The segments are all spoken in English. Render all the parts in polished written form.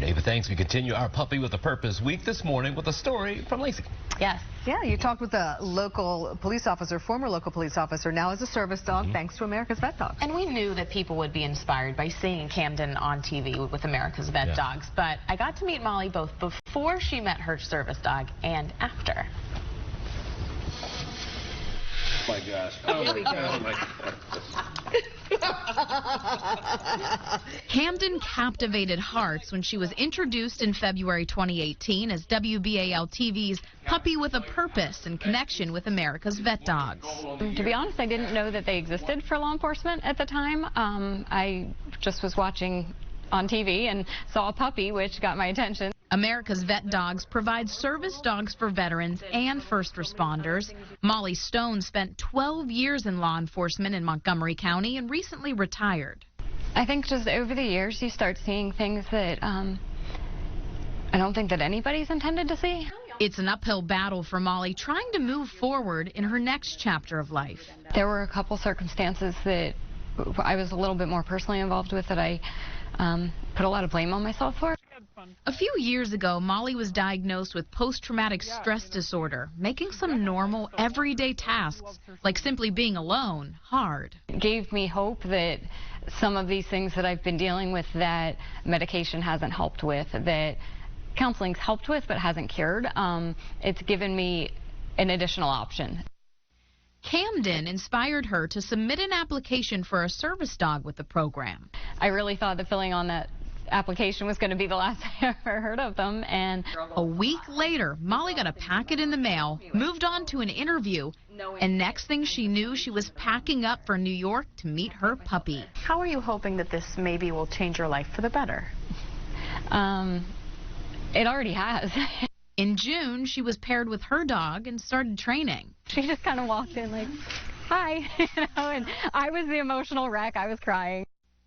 right, Ava, thanks. We continue our Puppy with a Purpose week this morning with a story from Lacey. Yes. Yeah, you talked with a local police officer, former local police officer, now as a service dog, thanks to America's Vet Dogs. And we knew that people would be inspired by seeing Camden on TV with America's Vet Dogs, but I got to meet Mollie both before she met her service dog and after. Oh my gosh. Oh my God. Camden captivated hearts when she was introduced in February 2018 as WBAL-TV's Puppy with a Purpose in connection with America's Vet Dogs. To be honest, I didn't know that they existed for law enforcement at the time. I just was watching on TV and saw a puppy, which got my attention. America's Vet Dogs provides service dogs for veterans and first responders. Mollie Stone spent 12 years in law enforcement in Montgomery County and recently retired. I think just over the years you start seeing things that I don't think that anybody's intended to see. It's an uphill battle for Mollie trying to move forward in her next chapter of life. There were a couple circumstances that I was a little bit more personally involved with that I put a lot of blame on myself for. A few years ago, Mollie was diagnosed with post-traumatic stress disorder, making some normal, everyday tasks, like simply being alone, hard. It gave me hope that some of these things that I've been dealing with that medication hasn't helped with, that counseling's helped with but hasn't cured. It's given me an additional option. Camden inspired her to submit an application for a service dog with the program. I really thought that filling on that application was going to be the last I ever heard of them, and a week later, Mollie got a packet in the mail, moved on to an interview, and next thing she knew, she was packing up for New York to meet her puppy. How are you hoping that this maybe will change your life for the better? It already has. In June, she was paired with her dog and started training. She just kind of walked in like, hi, and I was the emotional wreck. I was crying.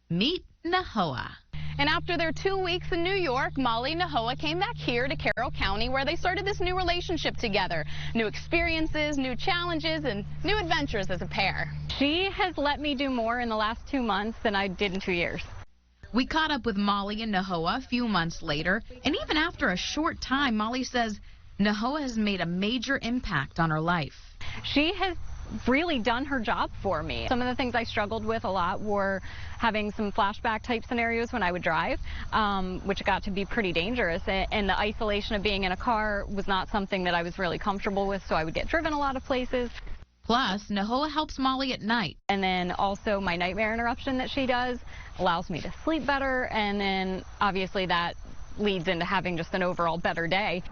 Meet Nahoa. And after their 2 weeks in New York, Mollie and Nahoa came back here to Carroll County where they started this new relationship together. New experiences, new challenges, and new adventures as a pair. She has let me do more in the last 2 months than I did in 2 years. We caught up with Mollie and Nahoa a few months later, and even after a short time, Mollie says Nahoa has made a major impact on her life. She has really done her job for me. Some of the things I struggled with a lot were having some flashback type scenarios when I would drive, which got to be pretty dangerous, and the isolation of being in a car was not something that I was really comfortable with, so I would get driven a lot of places. Plus, Nahoa helps Mollie at night. And then also my nightmare interruption that she does allows me to sleep better, and then obviously that leads into having just an overall better day.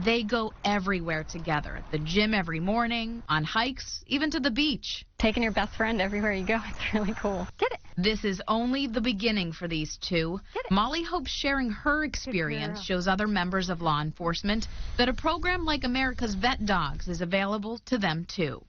They go everywhere together, at the gym every morning, on hikes, even to the beach. Taking your best friend everywhere you go, it's really cool. Get it? This is only the beginning for these two. Mollie hopes sharing her experience shows other members of law enforcement that a program like America's Vet Dogs is available to them too.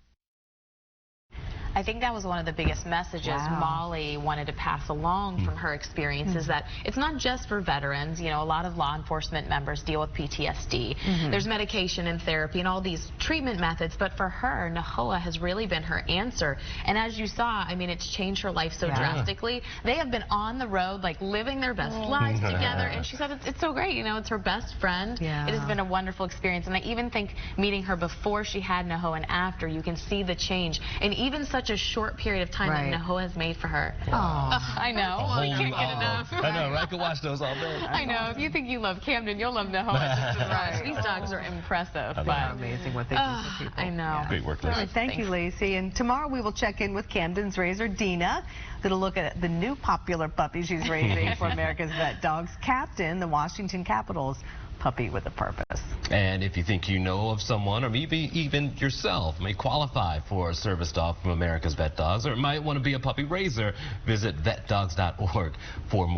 I think that was one of the biggest messages Mollie wanted to pass along from her experiences, that it's not just for veterans. You know, a lot of law enforcement members deal with PTSD. There's medication and therapy and all these treatment methods, but for her, Nahoa has really been her answer. And as you saw, I mean, it's changed her life so drastically. They have been on the road, like living their best lives together, and she said it's so great. You know, it's her best friend. It has been a wonderful experience, and I even think meeting her before she had Nahoa and after, you can see the change. And even such a short period of time that Nahoa has made for her. I know. We can't get enough. I know, right? I could watch those all day. I know. If you think you love Camden, you'll love Nahoa just as much. These dogs are impressive. They're amazing what they do for people. I know. Great work, Lacey. Thank you, Lacey. And tomorrow we will check in with Camden's raiser, Dina. Going to look at the new popular puppy she's raising for America's Vet Dogs, Captain, the Washington Capitals Puppy with a Purpose. And if you think you know of someone, or maybe even yourself, may qualify for a service dog from America's Vet Dogs, or might want to be a puppy raiser, visit vetdogs.org for more.